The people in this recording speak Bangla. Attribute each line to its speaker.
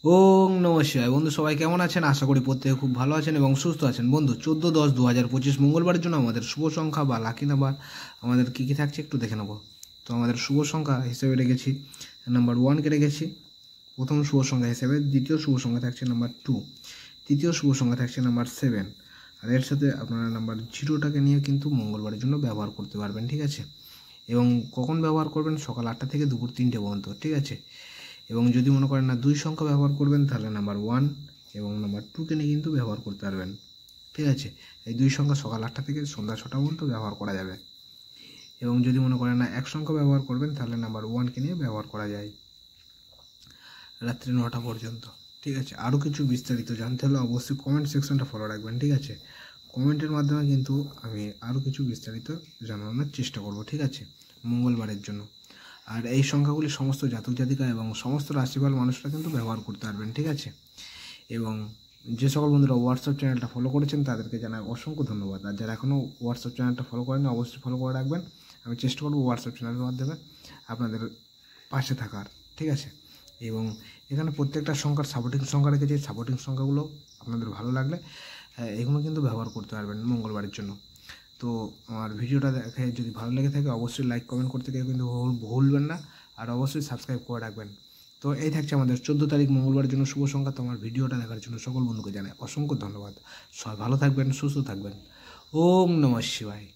Speaker 1: ওং নমঃ শিবায়। বন্ধু সবাই কেমন আছেন? আশা করি প্রত্যেকে খুব ভালো আছেন এবং সুস্থ আছেন। বন্ধু 14/10/2025 মঙ্গলবারের জন্য আমাদের শুভ সংখ্যা বা লাকি নাম্বার আমাদের কী কী থাকছে একটু দেখে নেব। তো আমাদের শুভ সংখ্যা হিসেবে রেখেছি নাম্বার 1কে রেখেছি প্রথম শুভ সংখ্যা হিসেবে। দ্বিতীয় শুভ সংখ্যা থাকছে নাম্বার 2, তৃতীয় শুভ সংখ্যা থাকছে নাম্বার 7, আর এর সাথে আপনারা নাম্বার 0টাকে নিয়ে কিন্তু মঙ্গলবারের জন্য ব্যবহার করতে পারবেন, ঠিক আছে। এবং কখন ব্যবহার করবেন? সকাল 8টা থেকে দুপুর 3টে পর্যন্ত, ঠিক আছে। এবং যদি মনে করেন না 2 সংখ্যা ব্যবহার করবেন, তাহলে নাম্বার 1 এবং নাম্বার 2কে নিয়ে কিন্তু ব্যবহার করতে পারবেন, ঠিক আছে। এই 2 সংখ্যা সকাল 8টা থেকে সন্ধ্যা 6টা পর্যন্ত ব্যবহার করা যাবে। এবং যদি মনে করেন না 1 সংখ্যা ব্যবহার করবেন, তাহলে নাম্বার 1কে নিয়ে ব্যবহার করা যায় রাত্রি 9টা পর্যন্ত, ঠিক আছে। আরও কিছু বিস্তারিত জানতে হলে অবশ্যই কমেন্ট সেকশনটা ফলো রাখবেন, ঠিক আছে। কমেন্টের মাধ্যমে কিন্তু আমি আরও কিছু বিস্তারিত জানানোর চেষ্টা করব, ঠিক আছে, মঙ্গলবারের জন্য। আর এই সংখ্যাগুলি সমস্ত জাতক জাতিকা এবং সমস্ত রাশিফল মানুষরা কিন্তু ব্যবহার করতে পারবেন, ঠিক আছে। এবং যে সকল বন্ধুরা হোয়াটসঅ্যাপ চ্যানেলটা ফলো করেছেন তাদেরকে জানাই অসংখ্য ধন্যবাদ। আর যারা এখনও হোয়াটসঅ্যাপ চ্যানেলটা ফলো করেন অবশ্যই ফলো করে রাখবেন। আমি চেষ্টা করবো হোয়াটসঅ্যাপ চ্যানেলের মাধ্যমে আপনাদের পাশে থাকার, ঠিক আছে। এবং এখানে প্রত্যেকটা সংখ্যার সাপোর্টিং সংখ্যা রেখেছি। সাপোর্টিং সংখ্যাগুলো আপনাদের ভালো লাগলে এগুলো কিন্তু ব্যবহার করতে পারবেন মঙ্গলবারের জন্য। তো আমার ভিডিওটা দেখে যদি ভালো লেগে থাকে অবশ্যই লাইক কমেন্ট করতে কেউ কিন্তু ভুলবেন না, আর অবশ্যই সাবস্ক্রাইব করে রাখবেন। তো এই থাকছে আমাদের 14 তারিখ মঙ্গলবারের জন্য শুভ সংখ্যা। তো আমার ভিডিওটা দেখার জন্য সকল বন্ধুকে জানাই অসংখ্য ধন্যবাদ। সবাই ভালো থাকবেন, সুস্থ থাকবেন। ওম নমঃ শিবায়।